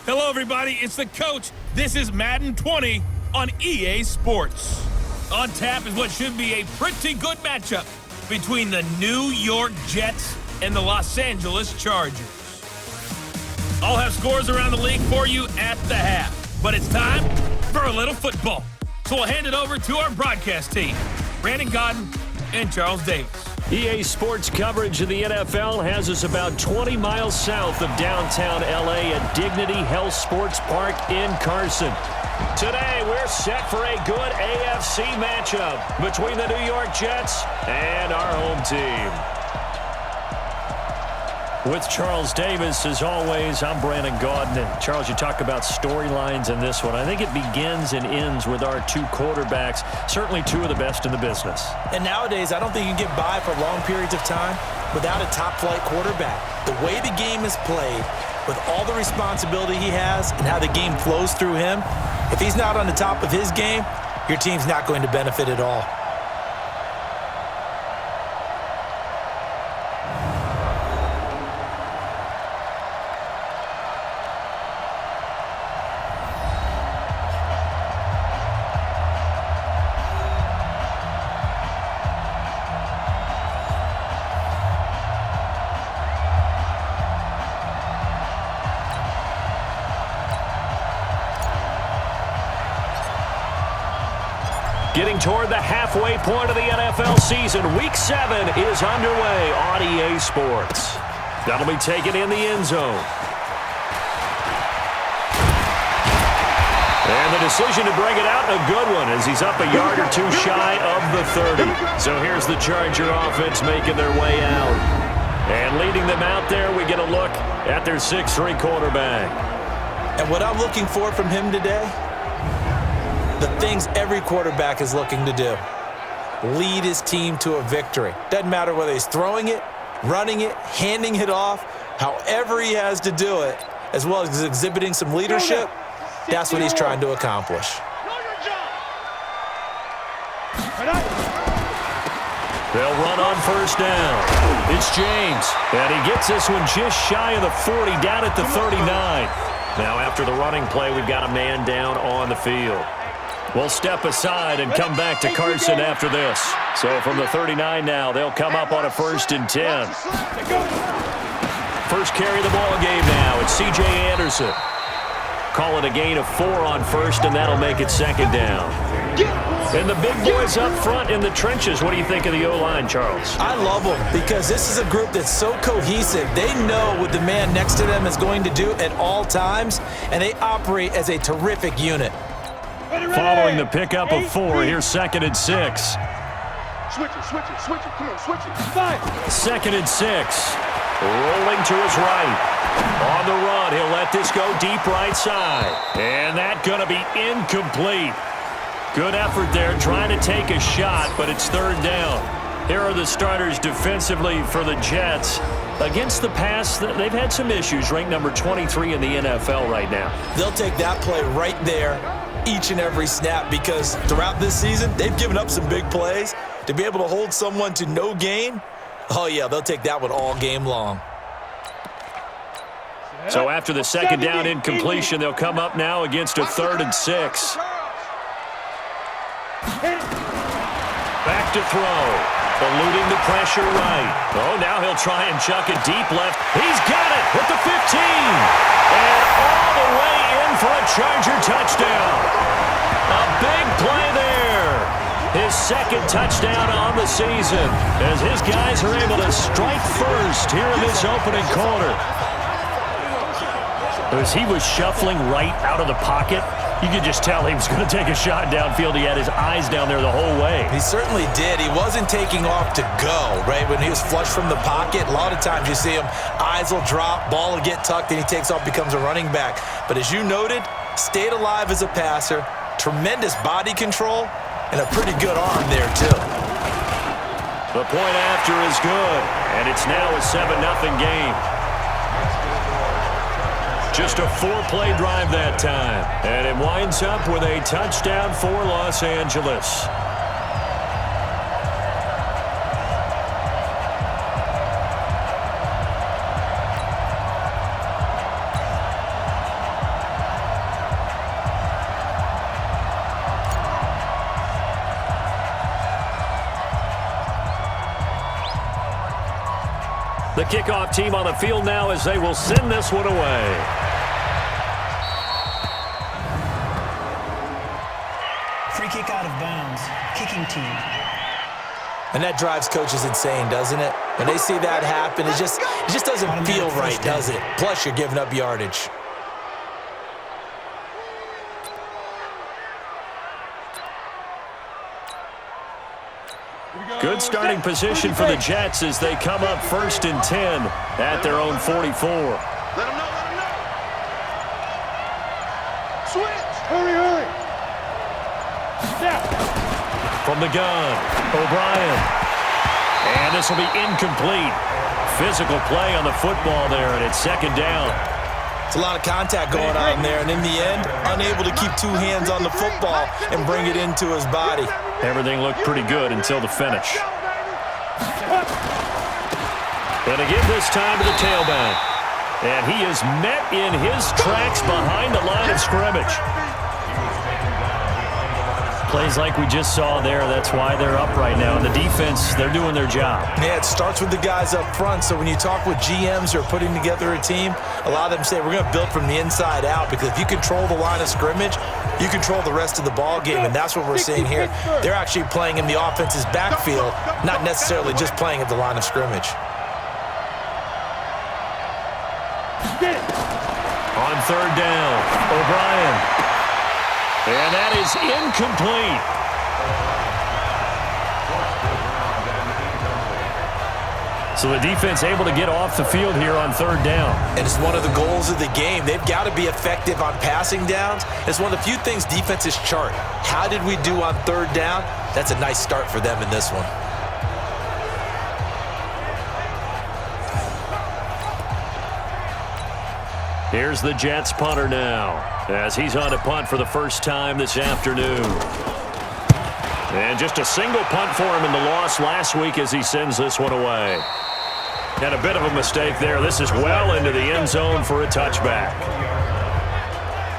Hello, everybody. It's the coach. This is Madden 20 on EA Sports. On tap is what should be a pretty good matchup between the New York Jets and the Los Angeles Chargers. I'll have scores around the league for you at the half, but it's time for a little football. So we'll hand it over to our broadcast team, Brandon Godden and Charles Davis. EA Sports coverage of the NFL has us about 20 miles south of downtown LA at Dignity Health Sports Park in Carson. Today, we're set for a good AFC matchup between the New York Jets and our home team. With Charles Davis, as always, I'm Brandon Gaudin. And Charles, you talk about storylines in this one. I think it begins and ends with our two quarterbacks, certainly two of the best in the business. And nowadays, I don't think you can get by for long periods of time without a top-flight quarterback. The way the game is played, with all the responsibility he has and how the game flows through him, if he's not on the top of his game, your team's not going to benefit at all. Getting toward the halfway point of the NFL season, Week 7 is underway on EA Sports. That'll be taken in the end zone. And the decision to bring it out, a good one, as he's up a yard or two shy of the 30. So here's the Charger offense making their way out. And leading them out there, we get a look at their 6'3 quarterback. And what I'm looking for from him today, the things every quarterback is looking to do. Lead his team to a victory. Doesn't matter whether he's throwing it, running it, handing it off, however he has to do it, as well as exhibiting some leadership, that's what he's trying to accomplish. They'll run on first down. It's James, and he gets this one just shy of the 40, down at the 39. Now after the running play, we've got a man down on the field. We'll step aside and come back to Carson after this. So from the 39 now, they'll come up on a 1st and 10. First carry of the ball game now. It's C.J. Anderson. Call it a gain of 4 on first, and that'll make it 2nd down. And the big boys up front in the trenches. What do you think of the O-line, Charles? I love them because this is a group that's so cohesive. They know what the man next to them is going to do at all times, and they operate as a terrific unit. Following the pickup of 4, here's 2nd and 6. Switch it, come on, switch it. 2nd and 6. Rolling to his right. On the run, he'll let this go deep right side. And that's going to be incomplete. Good effort there, trying to take a shot, but it's 3rd down. Here are the starters defensively for the Jets. Against the pass, they've had some issues, ranked number 23 in the NFL right now. They'll take that play right there each and every snap because throughout this season, they've given up some big plays. To be able to hold someone to no gain, oh yeah, they'll take that one all game long. So after the 2nd down incompletion, they'll come up now against a 3rd and 6. Back to throw. Eluding the pressure right. Oh, now he'll try and chuck it deep left. He's got it at the 15. And all the way in for a Charger touchdown. A big play there. His 2nd touchdown on the season as his guys are able to strike first here in this opening quarter. As he was shuffling right out of the pocket, you could just tell he was going to take a shot downfield. He had his eyes down there the whole way. He certainly did. He wasn't taking off to go, right? When he was flush from the pocket, a lot of times you see him, eyes will drop, ball will get tucked, and he takes off, becomes a running back. But as you noted, stayed alive as a passer, tremendous body control, and a pretty good arm there, too. The point after is good, and it's now a 7-0 game. Just a 4-play drive that time. And it winds up with a touchdown for Los Angeles. The kickoff team on the field now as they will send this one away. Free kick out of bounds. Kicking team. And that drives coaches insane, doesn't it? When they see that happen, it just doesn't feel right, does it? Plus, you're giving up yardage. Good starting position for the Jets as they come up 1st and 10 at their own 44. Let him know, let him know. Switch. Hurry. Snap. From the gun, O'Brien. And this will be incomplete. Physical play on the football there, and it's 2nd down. It's a lot of contact going on there, and in the end, unable to keep 2 hands on the football and bring it into his body. Everything looked pretty good until the finish. And again this time to the tailback. And he is met in his tracks behind the line of scrimmage. Plays like we just saw there, that's why they're up right now. And the defense, they're doing their job. Yeah, it starts with the guys up front. So when you talk with GMs who are putting together a team, a lot of them say we're going to build from the inside out, because if you control the line of scrimmage, you control the rest of the ball game, and that's what we're seeing here. They're actually playing in the offense's backfield, not necessarily just playing at the line of scrimmage. On 3rd down, O'Brien. And that is incomplete. So the defense able to get off the field here on 3rd down. And it's one of the goals of the game. They've got to be effective on passing downs. It's one of the few things defenses chart. How did we do on 3rd down? That's a nice start for them in this one. Here's the Jets punter now, as he's on to punt for the first time this afternoon. And just a single punt for him in the loss last week as he sends this one away. And a bit of a mistake there. This is well into the end zone for a touchback.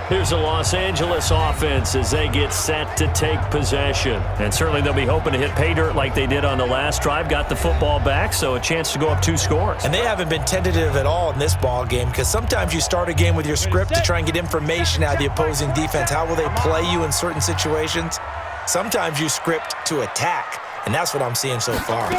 Here's the Los Angeles offense as they get set to take possession. And certainly they'll be hoping to hit pay dirt like they did on the last drive. Got the football back, so a chance to go up 2 scores. And they haven't been tentative at all in this ball game, because sometimes you start a game with your script to try and get information out of the opposing defense. How will they play you in certain situations? Sometimes you script to attack, and that's what I'm seeing so far.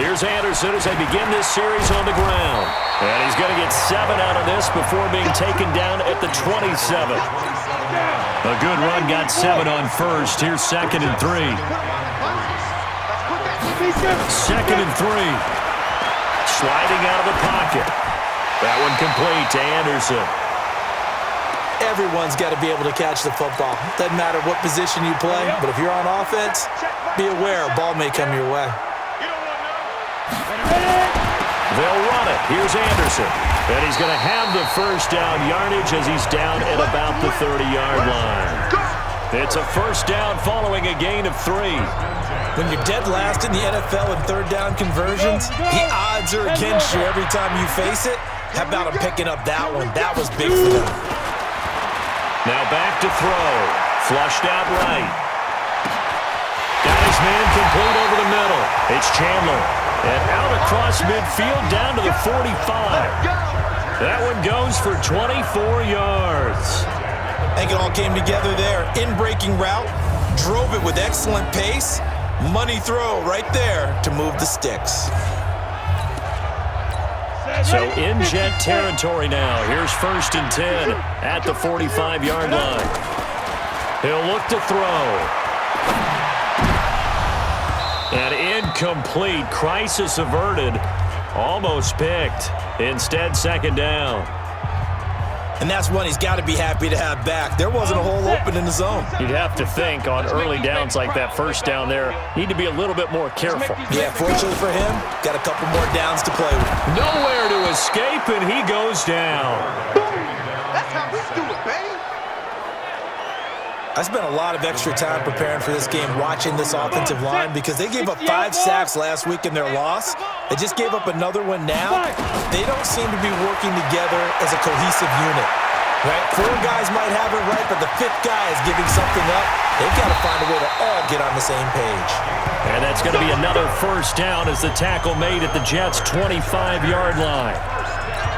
Here's Anderson as they begin this series on the ground. And he's going to get 7 out of this before being taken down at the 27. A good run, got 7 on first. Here's 2nd and 3. 2nd and 3. Sliding out of the pocket. That one complete to Anderson. Everyone's got to be able to catch the football. Doesn't matter what position you play, but if you're on offense, be aware a ball may come your way. They'll run it. Here's Anderson. And he's going to have the first down yardage as he's down at about the 30-yard line. It's a first down following a gain of 3. When you're dead last in the NFL in 3rd down conversions, the odds are against you every time you face it. How about him picking up that one? That was big for them. Now back to throw. Flushed out right. Got his man complete over the middle. It's Chandler. And out across midfield down to the 45. That one goes for 24 yards. I think it all came together there. In-breaking route, drove it with excellent pace. Money throw right there to move the sticks. So in Jet territory now. Here's 1st and 10 at the 45-yard line. He'll look to throw. And incomplete. Crisis averted. Almost picked. Instead, 2nd down. And that's one he's got to be happy to have back. There wasn't a hole open in the zone. You'd have to think on early downs like that, first down there, need to be a little bit more careful. Yeah, fortunately for him, got a couple more downs to play with. Nowhere to escape, and he goes down. That's how we do it, baby. I spent a lot of extra time preparing for this game, watching this offensive line, because they gave up 5 sacks last week in their loss. They just gave up another one now. They don't seem to be working together as a cohesive unit. Right? 4 guys might have it right, but the 5th guy is giving something up. They've got to find a way to all get on the same page. And that's going to be another first down as the tackle made at the Jets' 25-yard line.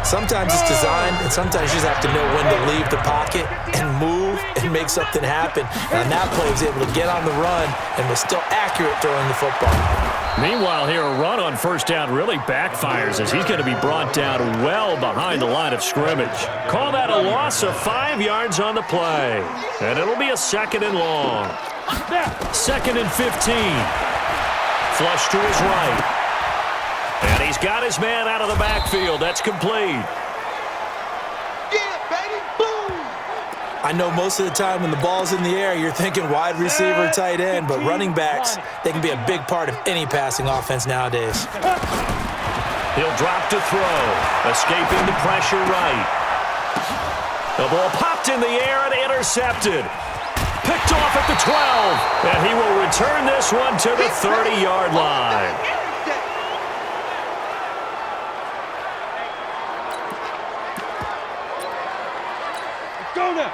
Sometimes it's designed, and sometimes you just have to know when to leave the pocket and move and make something happen. And on that play, he was able to get on the run and was still accurate throwing the football. Meanwhile, here, a run on first down really backfires as he's going to be brought down well behind the line of scrimmage. Call that a loss of 5 yards on the play. And it'll be a 2nd and long. 2nd and 15. Flush to his right. And he's got his man out of the backfield. That's complete. Yeah, baby, boom! I know most of the time when the ball's in the air, you're thinking wide receiver, tight end, but running backs, they can be a big part of any passing offense nowadays. He'll drop to throw, escaping the pressure right. The ball popped in the air and intercepted. Picked off at the 12, and he will return this one to the 30-yard line.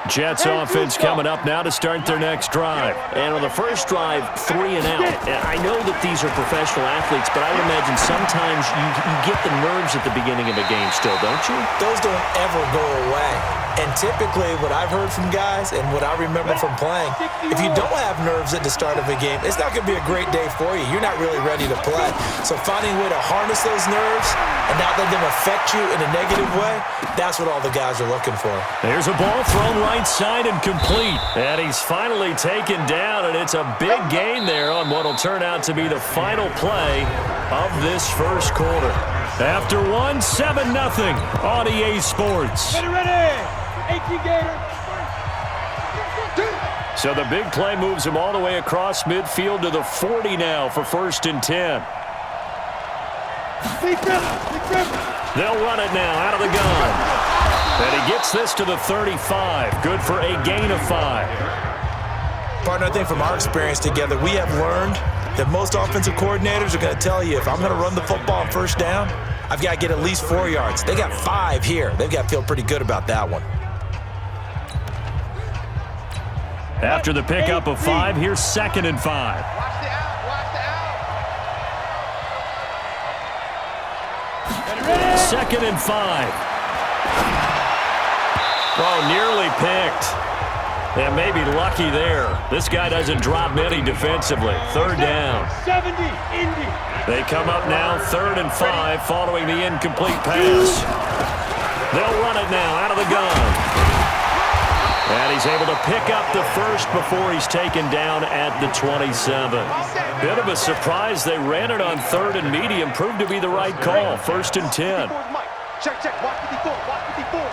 Jets offense coming up now to start their next drive. And on the first drive, 3 and out. And I know that these are professional athletes, but I would imagine sometimes you get the nerves at the beginning of a game still, don't you? Those don't ever go away. And typically what I've heard from guys and what I remember from playing, if you don't have nerves at the start of a game, it's not going to be a great day for you. You're not really ready to play. So finding a way to harness those nerves and not let them affect you in a negative way, that's what all the guys are looking for. There's a ball thrown right side and complete. And he's finally taken down, and it's a big gain there on what will turn out to be the final play of this first quarter. After 7-0 on EA Sports. Ready! 18 Gator. So the big play moves him all the way across midfield to the 40 now for 1st and 10. They'll run it now out of the gun. And he gets this to the 35. Good for a gain of 5. Partner, I think from our experience together, we have learned that most offensive coordinators are going to tell you, if I'm going to run the football on first down, I've got to get at least 4 yards. They got 5 here. They've got to feel pretty good about that one. After the pickup of 5, here's 2nd and 5. Watch the out, watch the out. 2nd and 5. Oh, nearly picked. And maybe lucky there. This guy doesn't drop many defensively. 3rd down. 70, Indy. They come up now 3rd and 5 following the incomplete pass. They'll run it now out of the gun. And he's able to pick up the first before he's taken down at the 27. Bit of a surprise. They ran it on 3rd and medium. Proved to be the right call. 1st and 10. Check, watch 54, watch 54.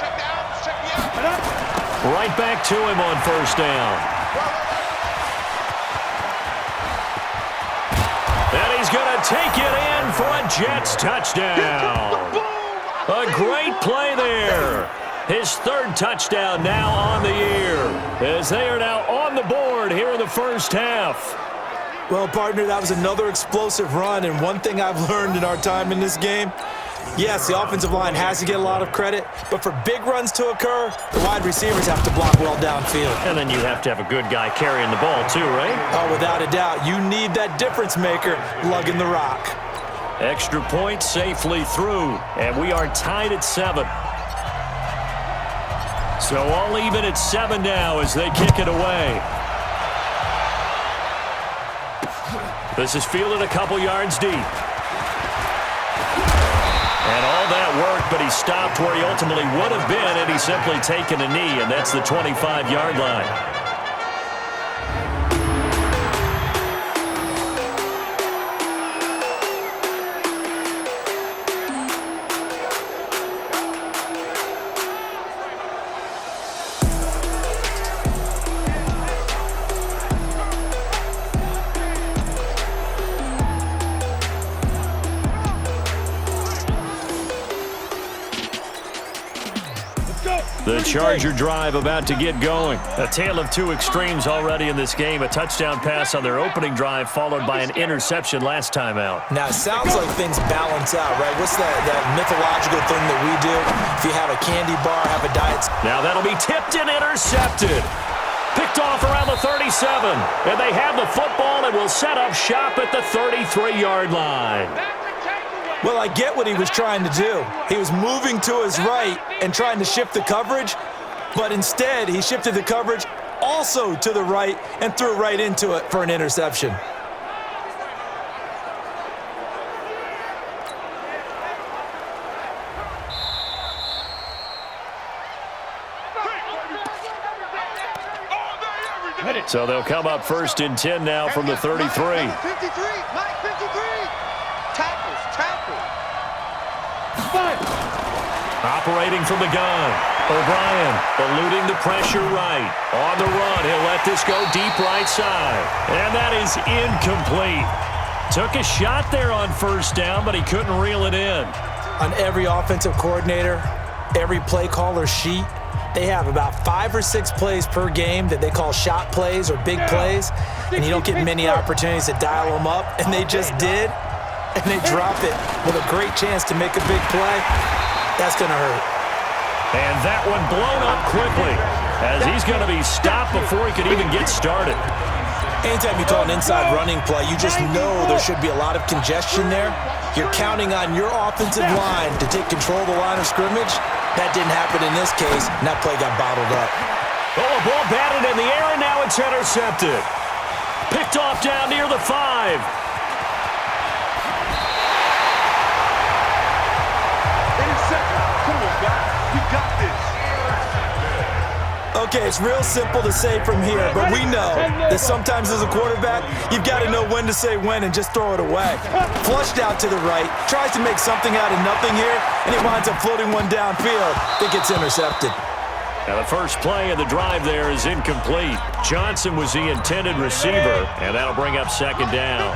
Check the out, check the out. Right back to him on 1st down. And he's going to take it in for a Jets touchdown. A great play there. His 3rd touchdown now on the year, as they are now on the board here in the first half. Well, partner, that was another explosive run, and one thing I've learned in our time in this game, yes, the offensive line has to get a lot of credit, but for big runs to occur, the wide receivers have to block well downfield. And then you have to have a good guy carrying the ball too, right? Oh, without a doubt. You need that difference maker lugging the rock. Extra point safely through, and we are tied at 7. So all even at 7 now as they kick it away. This is fielded a couple yards deep. And all that work, but he stopped where he ultimately would have been, and he's simply taken a knee, and that's the 25-yard line. The Charger drive about to get going. A tale of two extremes already in this game. A touchdown pass on their opening drive followed by an interception last time out. Now, it sounds like things balance out, right? What's that mythological thing that we do? If you have a candy bar, have a diet. Now that'll be tipped and intercepted. Picked off around the 37. And they have the football and will set up shop at the 33-yard line. Well, I get what he was trying to do. He was moving to his right and trying to shift the coverage, but instead he shifted the coverage also to the right and threw right into it for an interception. So they'll come up 1st and 10 now from the 33. 53, Mike 53. Tackle. Operating from the gun. O'Brien eluding the pressure right. On the run, he'll let this go deep right side. And that is incomplete. Took a shot there on 1st down, but he couldn't reel it in. On every offensive coordinator, every play caller sheet, they have about 5 or 6 plays per game that they call shot plays or big plays, and you don't get many opportunities to dial them up, and they just did, and they drop it with a great chance to make a big play. That's going to hurt. And that one blown up quickly as he's going to be stopped before he could even get started. Anytime you call an inside running play, you just know there should be a lot of congestion there. You're counting on your offensive line to take control of the line of scrimmage. That didn't happen in this case, and that play got bottled up. Oh, a ball batted in the air, and now it's intercepted. Picked off down near the 5. Intercepted. Come on, guys. We got this. Okay, it's real simple to say from here, but we know that sometimes as a quarterback, you've got to know when to say when and just throw it away. Flushed out to the right, tries to make something out of nothing here, and he winds up floating one downfield that gets intercepted. Now the first play of the drive there is incomplete. Johnson was the intended receiver, and that'll bring up 2nd down.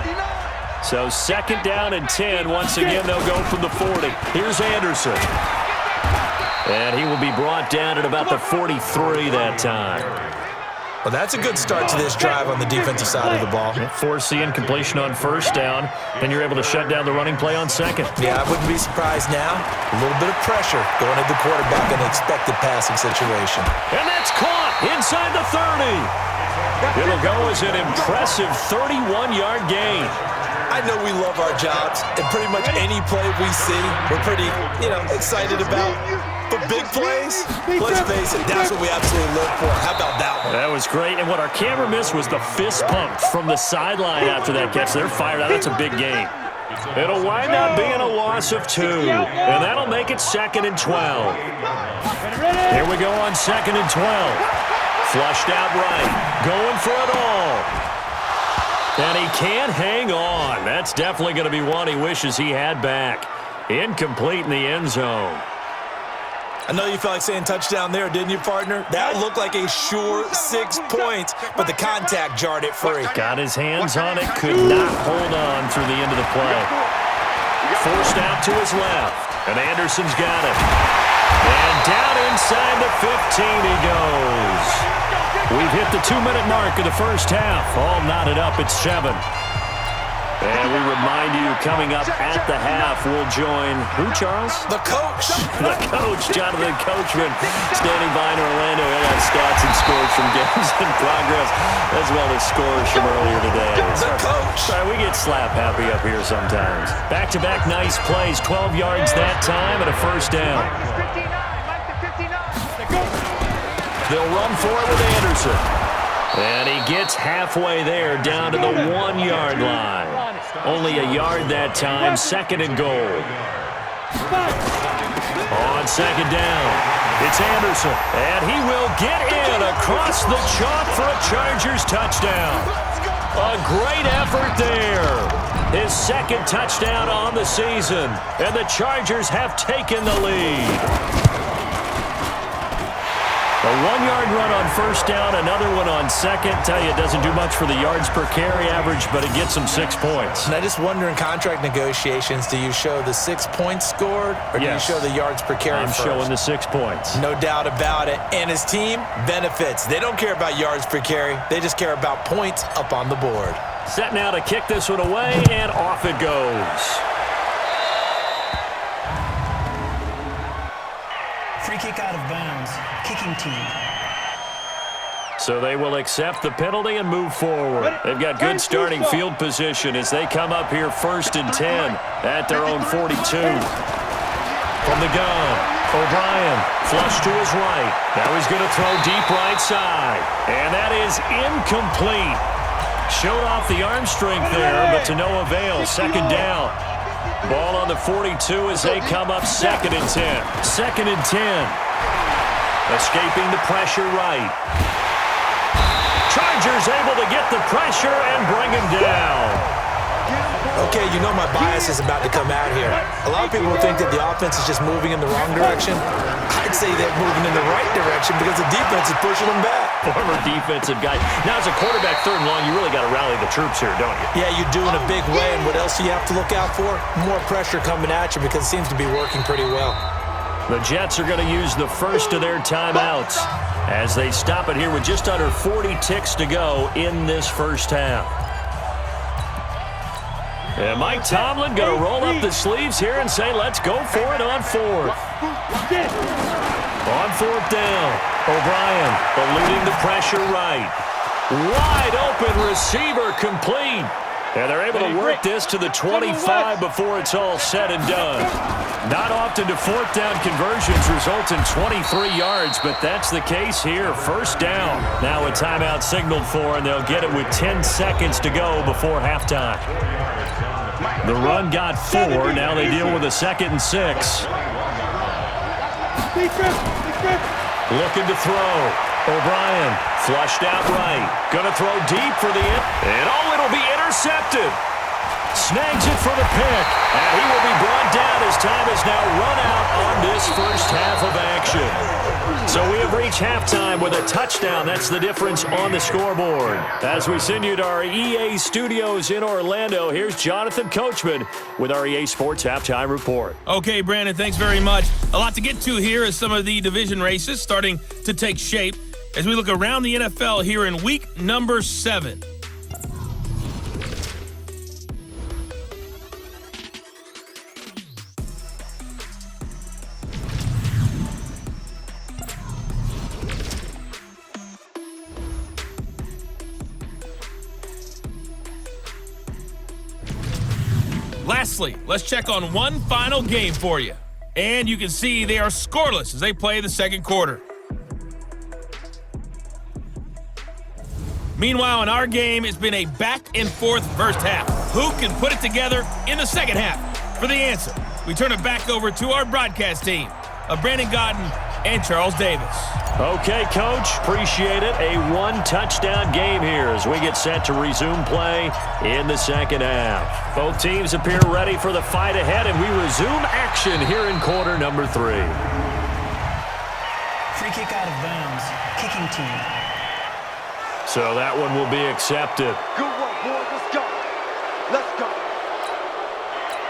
So 2nd down and 10. Once again, they'll go from the 40. Here's Anderson. And he will be brought down at about the 43 that time. Well, that's a good start to this drive on the defensive side of the ball. Force the incompletion on 1st down, and you're able to shut down the running play on 2nd. Yeah, I wouldn't be surprised now. A little bit of pressure going at the quarterback in an expected passing situation. And that's caught inside the 30. It'll go as an impressive 31-yard gain. I know we love our jobs, and pretty much any play we see, we're pretty, excited about. But big plays, let's face it, that's what we absolutely live for. How about that one? That was great, and what our camera missed was the fist pump from the sideline after that catch. They're fired out. That's a big game. It'll wind up being a loss of 2, and that'll make it 2nd and 12. Here we go on 2nd and 12. Flushed out right, going for it all. And he can't hang on. That's definitely going to be one he wishes he had back. Incomplete in the end zone. I know you felt like saying touchdown there, didn't you, partner? That looked like a sure 6 points, but the contact jarred it free. Got his hands on it, could not hold on through the end of the play. Forced out to his left, and Anderson's got it. And down inside the 15 he goes. We've hit the 2-minute mark of the first half. All knotted up at 7. And we remind you, coming up at the half, we'll join, who, Charles? The coach. The coach, Jonathan Coachman, standing by in Orlando. He'll have stats and scores from games in progress, as well as scores from earlier today. The coach. Sorry, we get slap happy up here sometimes. Back-to-back nice plays, 12 yards that time and a 1st down. They'll run for it with Anderson. And he gets halfway there, down to the 1-yard line. Only a yard that time, 2nd and goal. On 2nd down, it's Anderson. And he will get in across the chalk for a Chargers touchdown. A great effort there. His 2nd touchdown on the season. And the Chargers have taken the lead. A 1-yard run on first down, another one on second. Tell you, it doesn't do much for the yards per carry average, but it gets them 6 points. And I just wonder in contract negotiations, do you show the 6 points scored or do you show the yards per carry I'm first? showing the 6 points. No doubt about it. And his team benefits. They don't care about yards per carry. They just care about points up on the board. Set now to kick this one away, and off it goes. Free kick out of bounds. Kicking team. So they will accept the penalty and move forward. They've got good starting field position as they come up here 1st and 10 at their own 42. From the gun, O'Brien, flush to his right. Now he's going to throw deep right side. And that is incomplete. Showed off the arm strength there, but to no avail. 2nd down. Ball on the 42 as they come up 2nd and 10. 2nd and 10. Escaping the pressure right. Chargers able to get the pressure and bring him down. Okay, you know my bias is about to come out here. A lot of people think that the offense is just moving in the wrong direction. I'd say they're moving in the right direction because the defense is pushing them back. Former defensive guy. Now, as a quarterback, 3rd and long, you really got to rally the troops here, don't you? Yeah, you do in a big way, and what else do you have to look out for? More pressure coming at you because it seems to be working pretty well. The Jets are going to use the first of their timeouts as they stop it here with just under 40 ticks to go in this first half. And Mike Tomlin going to roll up the sleeves here and say, let's go for it on 4th. On 4th down, O'Brien eluding the pressure right. Wide open receiver complete. And they're able to work this to the 25 before it's all said and done. Not often do 4th down conversions result in 23 yards, but that's the case here. 1st down. Now a timeout signaled for, and they'll get it with 10 seconds to go before halftime. The run got 4. Now they deal with a 2nd and 6. Looking to throw. O'Brien flushed out right. Gonna throw deep for the end. And it'll be intercepted. Snags it for the pick. And he will be brought down as time is now run out on this first half of action. So we have reached halftime with a touchdown. That's the difference on the scoreboard. As we send you to our EA studios in Orlando, here's Jonathan Coachman with our EA Sports Halftime Report. Okay, Brandon, thanks very much. A lot to get to here as some of the division races starting to take shape as we look around the NFL here in week number 7. Lastly, let's check on one final game for you. And you can see they are scoreless as they play the 2nd quarter. Meanwhile, in our game, it's been a back-and-forth first half. Who can put it together in the 2nd half? For the answer, we turn it back over to our broadcast team of Brandon Godden and Charles Davis. Okay, Coach, appreciate it. A 1-touchdown game here as we get set to resume play in the 2nd half. Both teams appear ready for the fight ahead, and we resume action here in quarter number 3. Free kick out of bounds. Kicking team. So that one will be accepted. Good work, boys. Let's go. Let's go.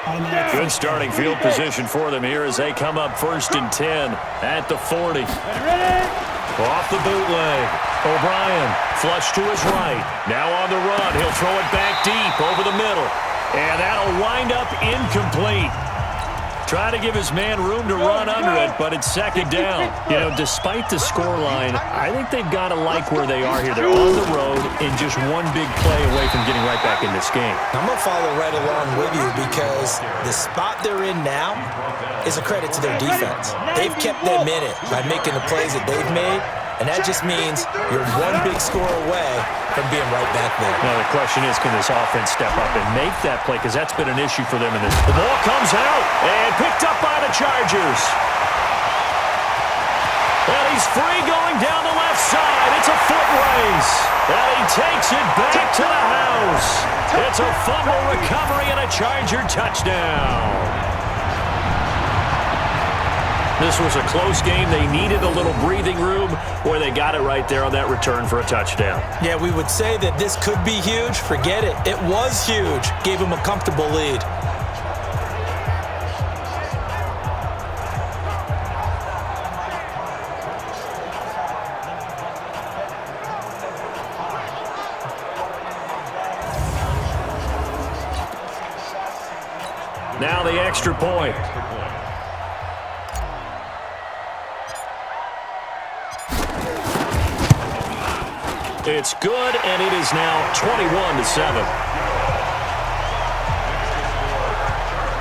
Automatic Good starting field position for them here as they come up 1st and 10 at the 40. Off the bootleg. O'Brien flush to his right. Now on the run. He'll throw it back deep over the middle. And that'll wind up incomplete. Try to give his man room to run under it, but it's 2nd down. You know, despite the scoreline, I think they've got to like where they are here. They're on the road and just one big play away from getting right back in this game. I'm going to follow right along with you because the spot they're in now is a credit to their defense. They've kept them in it by making the plays that they've made, and that just means you're one big score away from being right back there. Now the question is, can this offense step up and make that play? Because that's been an issue for them in this. The ball comes out and picked up by the Chargers. And he's free going down the left side. It's a foot race. And he takes it back to the house. It's a fumble recovery and a Charger touchdown. This was a close game. They needed a little breathing room, where they got it right there on that return for a touchdown. Yeah, we would say that this could be huge. Forget it. It was huge. Gave him a comfortable lead. Now the extra point. It's good, and it is now 21-7.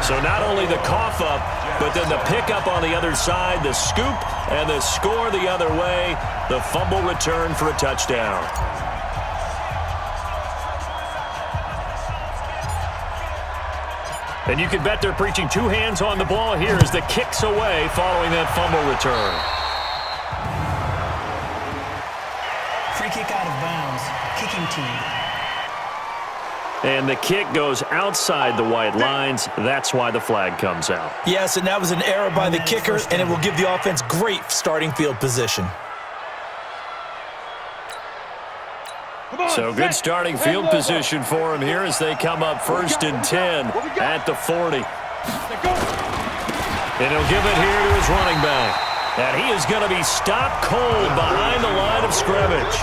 So not only the cough up, but then the pickup on the other side, the scoop, and the score the other way, the fumble return for a touchdown. And you can bet they're preaching two hands on the ball here as the kick's away following that fumble return. Free kick out of bounds. Kicking team. And the kick goes outside the white lines. That's why the flag comes out. Yes, and that was an error by the kicker, and it will give the offense great starting field position. So good starting field position for him here as they come up 1st and 10 at the 40. And he'll give it here to his running back. And he is going to be stopped cold behind the line of scrimmage.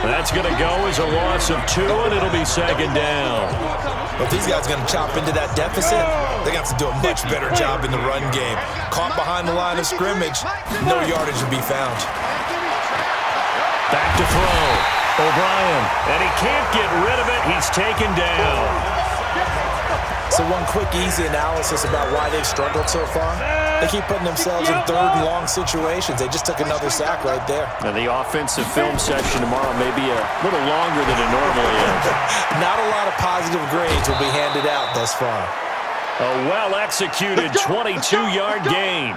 That's going to go as a loss of 2, and it'll be 2nd down. But these guys are going to chop into that deficit. They're going to have to do a much better job in the run game. Caught behind the line of scrimmage, no yardage to be found. Back to throw. O'Brien, and he can't get rid of it. He's taken down. So one quick, easy analysis about why they've struggled so far. They keep putting themselves in 3rd and long situations. They just took another sack right there. And the offensive film session tomorrow may be a little longer than it normally is. Not a lot of positive grades will be handed out thus far. A well-executed 22-yard gain.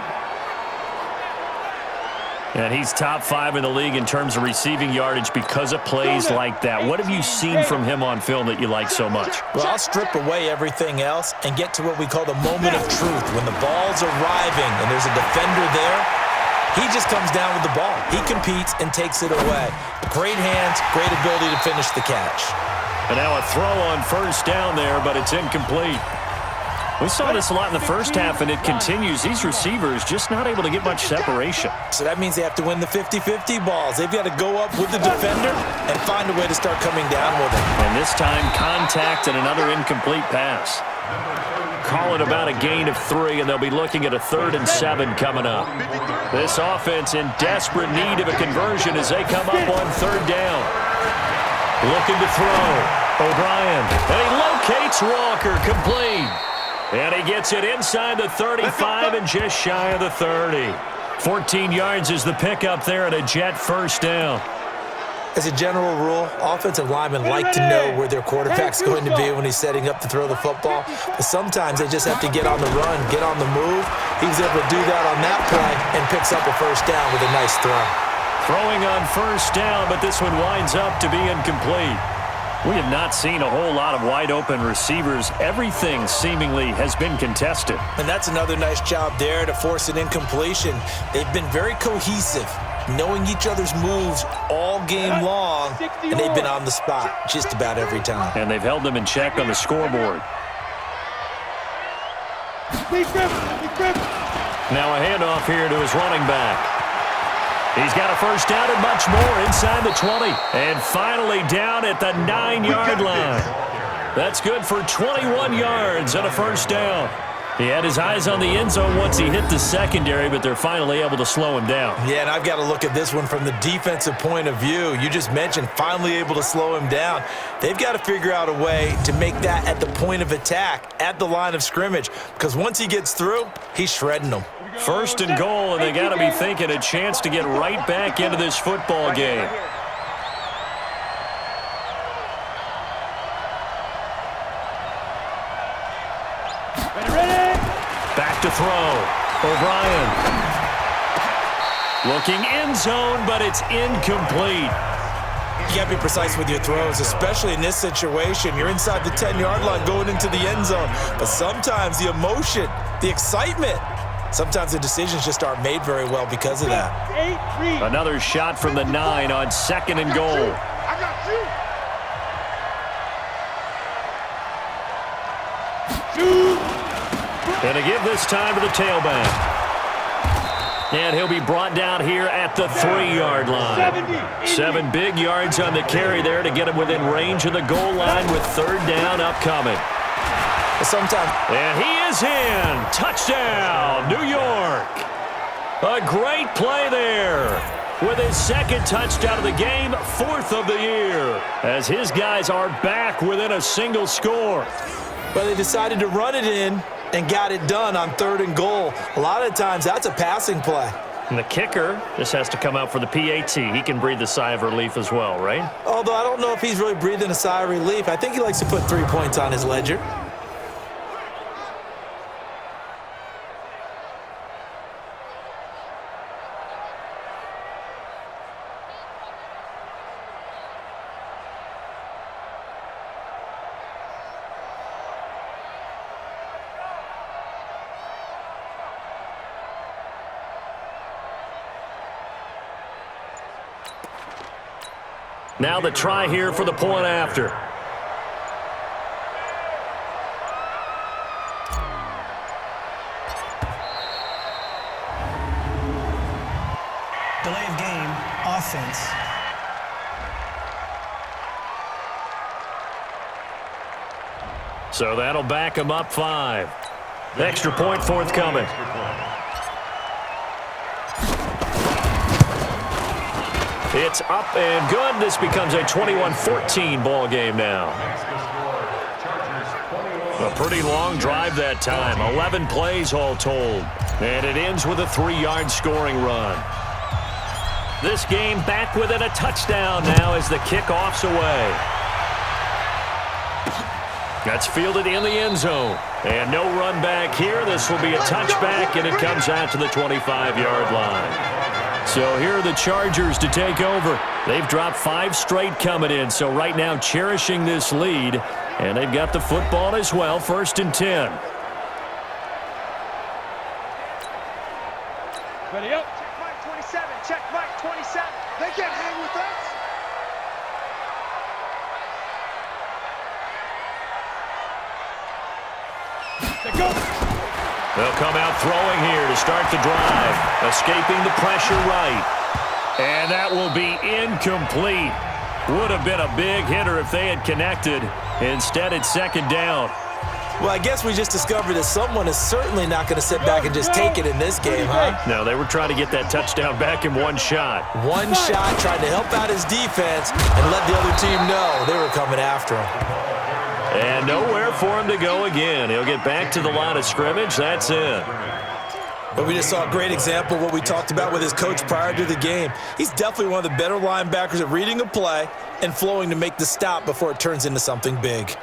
And he's top 5 in the league in terms of receiving yardage because of plays like that. What have you seen from him on film that you like so much? Well, I'll strip away everything else and get to what we call the moment of truth. When the ball's arriving and there's a defender there, he just comes down with the ball. He competes and takes it away. Great hands, great ability to finish the catch. And now a throw on 1st down there, but it's incomplete. We saw this a lot in the first half, and it continues. These receivers just not able to get much separation. So that means they have to win the 50-50 balls. They've got to go up with the defender and find a way to start coming down with it. And this time, contact and another incomplete pass. Call it about a gain of 3, and they'll be looking at a 3rd and 7 coming up. This offense in desperate need of a conversion as they come up on 3rd down. Looking to throw. O'Brien, and he locates Walker, complete. And he gets it inside the 35 and just shy of the 30. 14 yards is the pickup there and a Jet 1st down. As a general rule, offensive linemen like to know where their quarterback's going to be when he's setting up to throw the football. But sometimes they just have to get on the run, get on the move. He was able to do that on that play and picks up a 1st down with a nice throw. Throwing on 1st down, but this one winds up to be incomplete. We have not seen a whole lot of wide-open receivers. Everything seemingly has been contested. And that's another nice job there to force an incompletion. They've been very cohesive, knowing each other's moves all game long, and they've been on the spot just about every time. And they've held them in check on the scoreboard. Now a handoff here to his running back. He's got a 1st down and much more inside the 20. And finally down at the 9-yard line. That's good for 21 yards and a 1st down. He had his eyes on the end zone once he hit the secondary, but they're finally able to slow him down. Yeah, and I've got to look at this one from the defensive point of view. You just mentioned finally able to slow him down. They've got to figure out a way to make that at the point of attack, at the line of scrimmage, because once he gets through, he's shredding them. 1st and goal, and they got to be thinking a chance to get right back into this football game. Back to throw. O'Brien. Looking end zone, but it's incomplete. You got to be precise with your throws, especially in this situation. You're inside the 10-yard line going into the end zone. But sometimes the emotion, the excitement Sometimes the decisions just aren't made very well because of that. Another shot from the 9 on 2nd and goal. I got you. And to give this time to the tailback. And he'll be brought down here at the 3-yard line. 7 big yards on the carry there to get him within range of the goal line with 3rd down upcoming. And he is in. Touchdown, New York. A great play there. With his 2nd touchdown of the game, 4th of the year. As his guys are back within a single score. But they decided to run it in and got it done on 3rd and goal. A lot of times, that's a passing play. And the kicker just has to come out for the PAT. He can breathe a sigh of relief as well, right? Although I don't know if he's really breathing a sigh of relief. I think he likes to put 3 points on his ledger. Now the try here for the point after. Delay of game, offense. So that'll back him up 5. Extra point forthcoming. It's up and good. This becomes a 21-14 ball game now. A pretty long drive that time. 11 plays all told. And it ends with a 3-yard scoring run. This game back within a touchdown now as the kickoff's away. That's fielded in the end zone. And no run back here. This will be a touchback, and it comes out to the 25-yard line. So here are the Chargers to take over. They've dropped 5 straight coming in, so right now cherishing this lead. And they've got the football as well, 1st and 10. Ready up. Check Mike 27. Check Mike 27. They can't hang with us. They go. They'll come out throwing here to start the drive. Escaping the pressure right. And that will be incomplete. Would have been a big hitter if they had connected. Instead, it's 2nd down. Well, I guess we just discovered that someone is certainly not going to sit back and just take it in this game, huh? No, they were trying to get that touchdown back in one shot. One shot, tried to help out his defense and let the other team know they were coming after him. And nowhere for him to go again. He'll get back to the line of scrimmage. That's it. But we just saw a great example of what we talked about with his coach prior to the game. He's definitely one of the better linebackers at reading a play and flowing to make the stop before it turns into something big.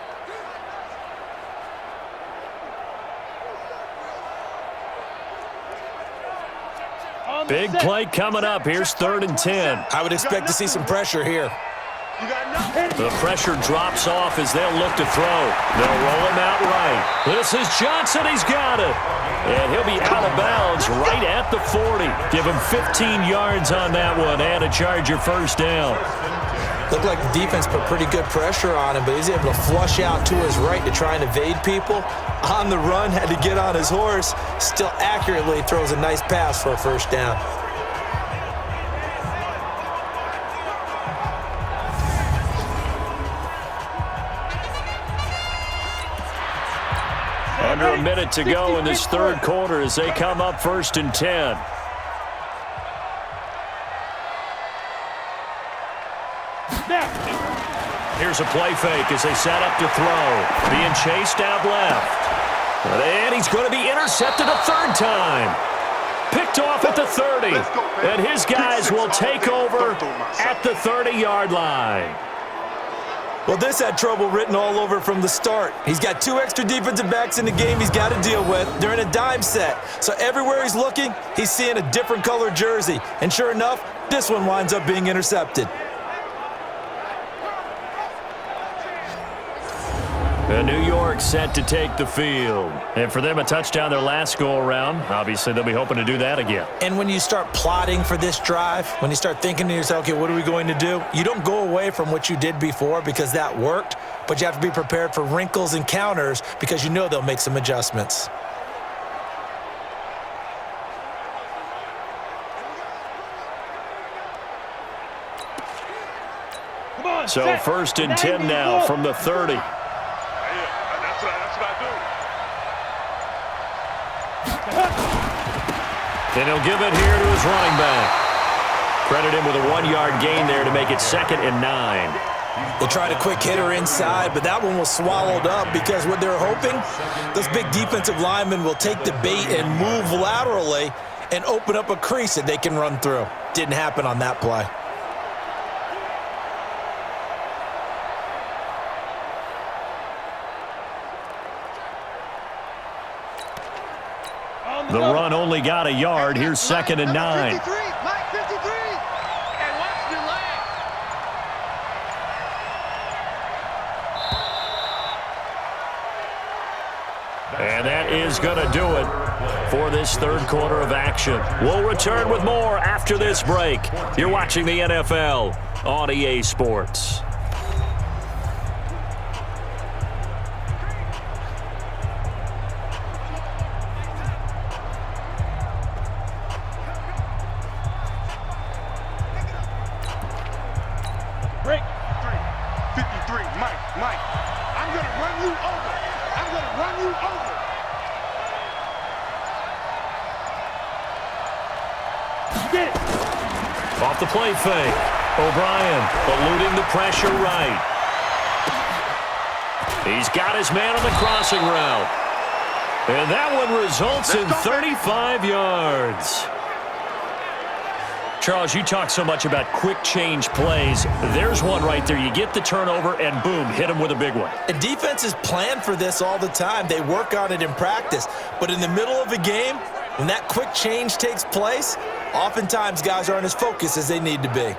Big play coming up. Here's 3rd and 10. I would expect to see some pressure here. The pressure drops off as they'll look to throw. They'll roll him out right. This is Johnson. He's got it. And he'll be out of bounds right at the 40. Give him 15 yards on that one and a Charger 1st down. Looked like the defense put pretty good pressure on him, but he's able to flush out to his right to try and evade people. On the run, had to get on his horse. Still accurately throws a nice pass for a 1st down. Under a minute to go in this 3rd quarter as they come up 1st and 10. Here's a play fake as they set up to throw. Being chased out left. And he's going to be intercepted a 3rd time. Picked off at the 30. And his guys will take over at the 30-yard line. Well, this had trouble written all over from the start. He's got 2 extra defensive backs in the game he's got to deal with. They're in a dime set. So everywhere he's looking, he's seeing a different color jersey. And sure enough, this one winds up being intercepted. And New York set to take the field. And for them, a touchdown their last go-around. Obviously, they'll be hoping to do that again. And when you start plotting for this drive, when you start thinking to yourself, okay, what are we going to do? You don't go away from what you did before because that worked, but you have to be prepared for wrinkles and counters because you know they'll make some adjustments. So first and 10 now from the 30. And he'll give it here to his running back. Credit him with a 1-yard gain there to make it 2nd and 9. They tried a quick hitter inside, but that one was swallowed up because what they're hoping, those big defensive linemen will take the bait and move laterally and open up a crease that they can run through. Didn't happen on that play. The run only got a yard. Here's 2nd and 9. 53, Mike 53. And watch the leg. And that is going to do it for this third quarter of action. We'll return with more after this break. You're watching the NFL on EA Sports. Break. 53, Mike. I'm going to run you over. I'm going to run you over. Get it. Off the play fake. O'Brien eluding the pressure right. He's got his man on the crossing route. And that one results in 35 yards. Charles, you talk so much about quick change plays. There's one right there. You get the turnover, and boom, hit him with a big one. And defenses plan for this all the time. They work on it in practice. But in the middle of a game, when that quick change takes place, oftentimes guys aren't as focused as they need to be.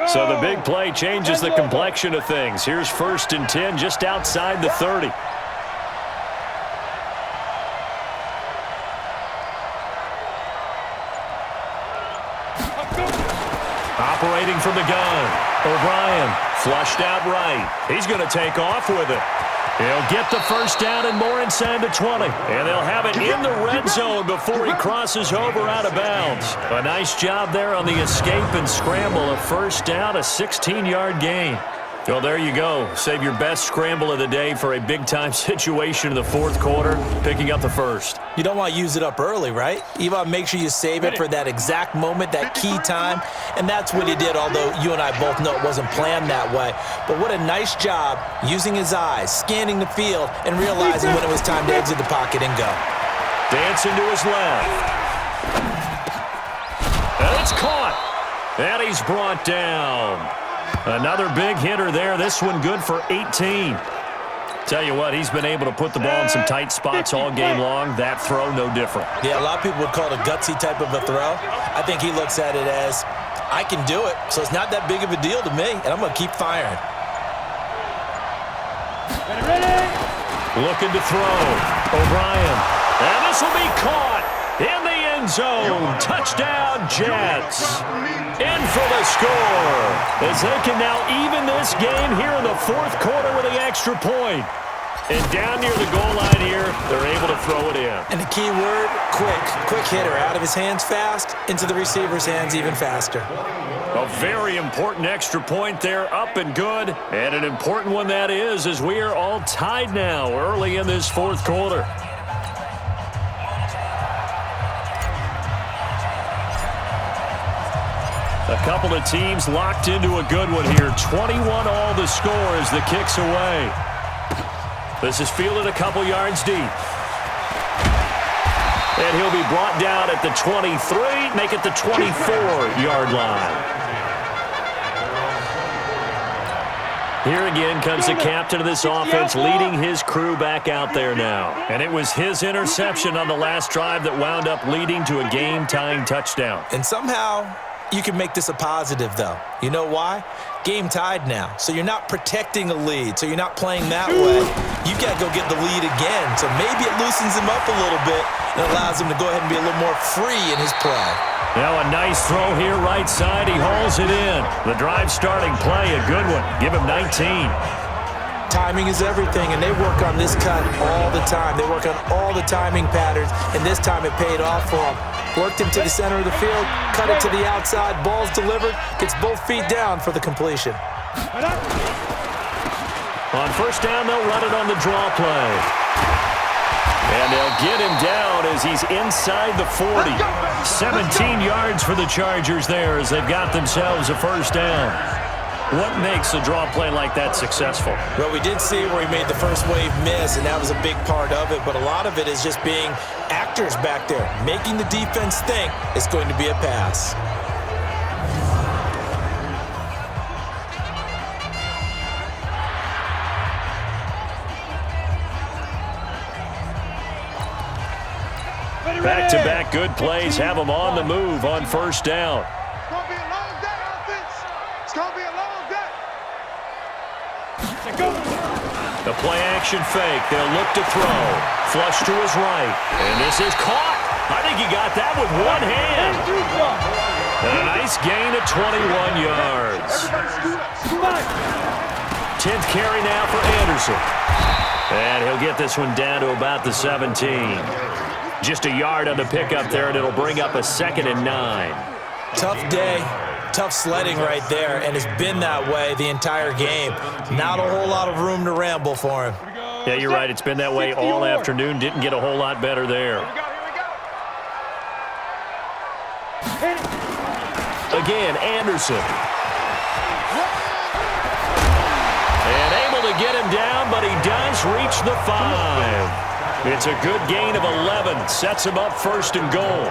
So the big play changes the complexion of things. Here's 1st and 10 just outside the 30. Operating from the gun. O'Brien flushed out right. He's going to take off with it. He'll get the first down and more inside the 20. And they'll have it in the red zone before he crosses over out of bounds. A nice job there on the escape and scramble. A first down, a 16-yard gain. Well, there you go. Save your best scramble of the day for a big-time situation in the fourth quarter, picking up the first. You don't want to use it up early, right? You want to make sure you save it for that exact moment, that key time. And that's what he did, although you and I both know it wasn't planned that way. But what a nice job using his eyes, scanning the field, and realizing when it was time to exit the pocket and go. Dancing to his left. And it's caught. And he's brought down. Another big hitter there. This one good for 18. Tell you what, he's been able to put the ball in some tight spots all game long. That throw, no different. Yeah, a lot of people would call it a gutsy type of a throw. I think he looks at it as, I can do it, so it's not that big of a deal to me, and I'm going to keep firing. Looking to throw. O'Brien. And this will be caught in the end zone. Touchdown, Jets. In for the score, as they can now even this game here in the fourth quarter with the extra point. And down near the goal line here, they're able to throw it in. And the key word, quick. Quick hitter, out of his hands fast, into the receiver's hands even faster. A very important extra point there, up and good. And an important one that is, as we are all tied now early in this fourth quarter. A couple of teams locked into a good one here. 21 all the score as the kick's away. This is fielded a couple yards deep. And he'll be brought down at the 23, make it the 24-yard line. Here again comes the captain of this offense leading his crew back out there now. And it was his interception on the last drive that wound up leading to a game-tying touchdown. And somehow, You can make this a positive, though. You know why? Game tied now, so you're not protecting a lead, so you're not playing that way. You got to go get the lead again, so maybe it loosens him up a little bit and allows him to go ahead and be a little more free in his play. Now a nice throw here right side. He hauls it in. The drive starting play, a good one. Give him 19. Timing is everything, and they work on this cut all the time. They work on all the timing patterns, and this time it paid off for them. Worked him to the center of the field, cut it to the outside, ball's delivered, gets both feet down for the completion. On first down, they'll run it on the draw play. And they'll get him down as he's inside the 40. 17 yards for the Chargers there as they've got themselves a first down. What makes a draw play like that successful? Well, we did see where he made the first wave miss, and that was a big part of it, but a lot of it is just being actors back there, making the defense think it's going to be a pass. Back-to-back good plays have them on the move on first down. It's going to be a long day, offense. It's going to be a long day. The play-action fake. They'll look to throw. Flush to his right. And this is caught. I think he got that with one hand. And a nice gain of 21 yards. 10th carry now for Anderson. And he'll get this one down to about the 17. Just a yard on the pickup there, and it'll bring up a 2nd and 9. Tough day, tough sledding right there, and it's been that way the entire game. Not a whole lot of room to ramble for him. Yeah, you're right. It's been that way all afternoon. Didn't get a whole lot better there. Again, Anderson. And able to get him down, but he does reach the 5. It's a good gain of 11. Sets him up 1st and goal.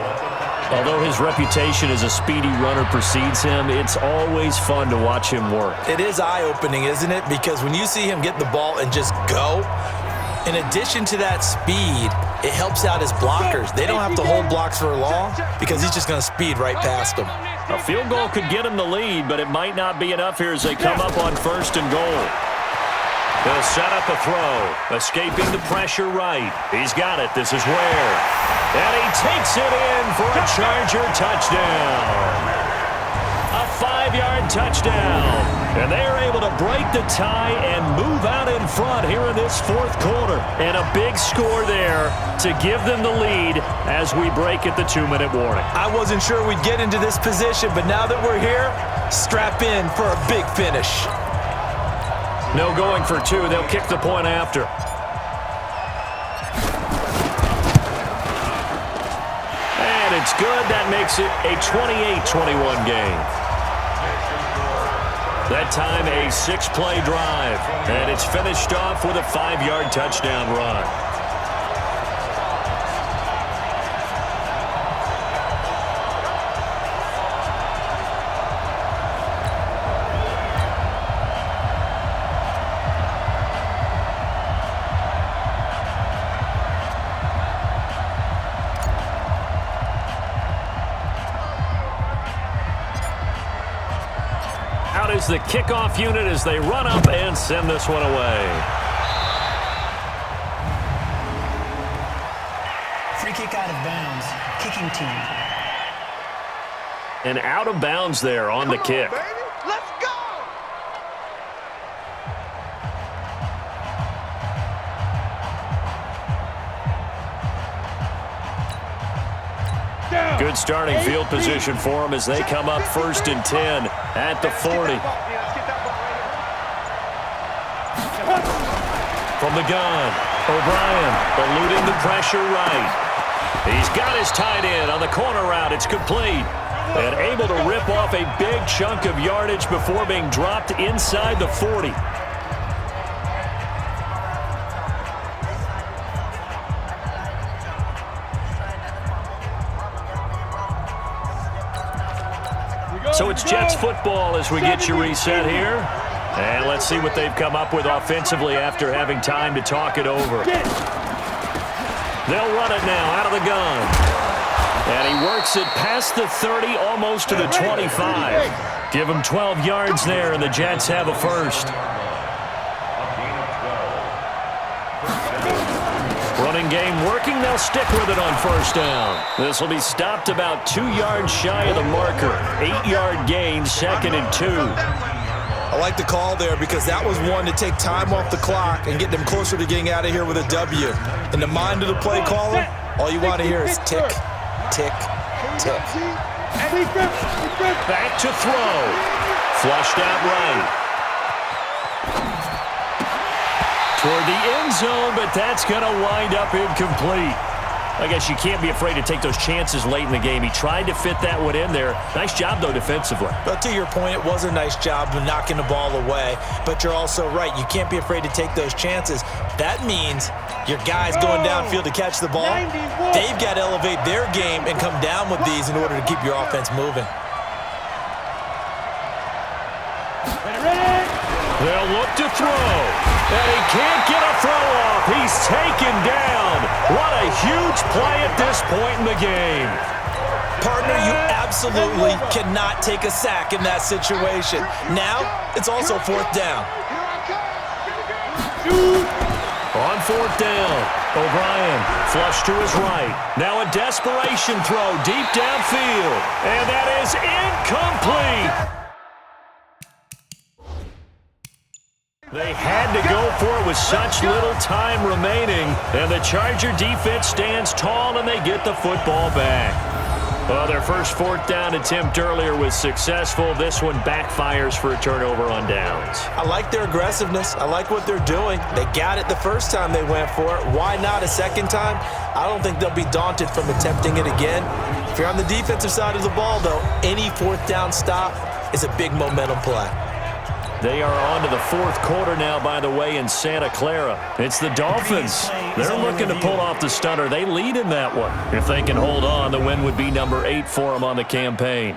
Although his reputation as a speedy runner precedes him, it's always fun to watch him work. It is eye-opening, isn't it? Because when you see him get the ball and just go, in addition to that speed, it helps out his blockers. They don't have to hold blocks for long because he's just going to speed right past them. A field goal could get him the lead, but it might not be enough here as they come up on 1st and goal. They'll set up a throw, escaping the pressure right. He's got it. This is Ware. And he takes it in for a Charger touchdown. A 5-yard touchdown. And they are able to break the tie and move out in front here in this 4th quarter. And a big score there to give them the lead as we break at the 2-minute warning. I wasn't sure we'd get into this position, but now that we're here, strap in for a big finish. No going for 2. They'll kick the point after. And it's good. That makes it a 28-21 game. That time a 6-play drive. And it's finished off with a 5-yard touchdown run. Is the kickoff unit as they run up and send this one away. Free kick out of bounds. Kicking team. And out of bounds there on the kick. Baby, let's go! Good starting field position for them as they come up 1st and 10 at the 40. From the gun, O'Brien eluding the pressure right. He's got his tight end on the corner route. It's complete. And able to rip off a big chunk of yardage before being dropped inside the 40. So it's Jets football as we get you reset here. And let's see what they've come up with offensively after having time to talk it over. They'll run it now out of the gun. And he works it past the 30, almost to the 25. Give him 12 yards there, and the Jets have a first. Running game working. They'll stick with it on first down. This will be stopped about 2 yards shy of the marker. 8-yard gain, 2nd and 2. I like the call there because that was one to take time off the clock and get them closer to getting out of here with a W. In the mind of the play caller, all you want to hear is tick, tick, tick. Back to throw. Flushed out right. Toward the end zone, but that's going to wind up incomplete. I guess you can't be afraid to take those chances late in the game. He tried to fit that one in there. Nice job, though, defensively. But to your point, it was a nice job of knocking the ball away. But you're also right. You can't be afraid to take those chances. That means your guys going downfield to catch the ball, they've got to elevate their game and come down with these in order to keep your offense moving. They'll look to throw, and he can't get a throw off. He's taken down. What a huge play at this point in the game. Partner, you absolutely cannot take a sack in that situation. Now, it's also 4th down. On 4th down, O'Brien flush to his right. Now a desperation throw deep downfield, and that is incomplete. They had to go for it with such little time remaining, and the Charger defense stands tall, and they get the football back. Well, their first 4th down attempt earlier was successful. This one backfires for a turnover on downs. I like their aggressiveness. I like what they're doing. They got it the first time they went for it. Why not a second time? I don't think they'll be daunted from attempting it again. If you're on the defensive side of the ball, though, any 4th down stop is a big momentum play. They are on to the 4th quarter now, by the way, in Santa Clara. It's the Dolphins. They're looking to pull off the stunner. They lead in that one. If they can hold on, the win would be number 8 for them on the campaign.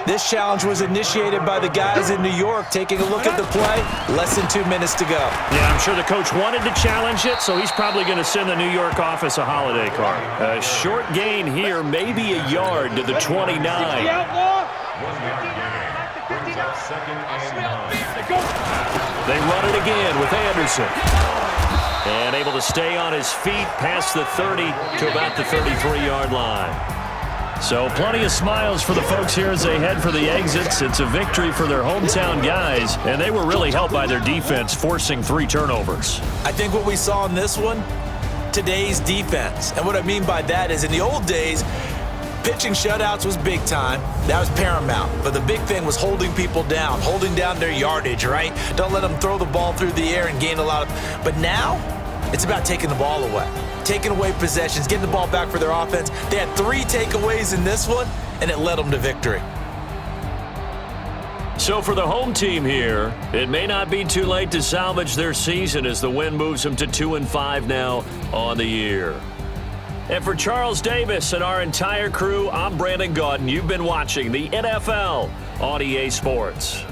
This challenge was initiated by the guys in New York. Taking a look at the play, less than 2 minutes to go. Yeah, I'm sure the coach wanted to challenge it, so he's probably going to send the New York office a holiday card. A short gain here, maybe a yard to the 29. They run it again with Anderson. And able to stay on his feet past the 30 to about the 33-yard line. So plenty of smiles for the folks here as they head for the exits. It's a victory for their hometown guys, and they were really helped by their defense, forcing 3 turnovers. I think what we saw in this one, today's defense. And what I mean by that is in the old days, pitching shutouts was big time. That was paramount. But the big thing was holding people down, holding down their yardage, right? Don't let them throw the ball through the air and gain a lot of... But now, it's about taking the ball away. Taking away possessions, getting the ball back for their offense. They had 3 takeaways in this one, and it led them to victory. So for the home team here, it may not be too late to salvage their season as the win moves them to 2-5 now on the year. And for Charles Davis and our entire crew, I'm Brandon Gaudin. You've been watching the NFL on EA Sports.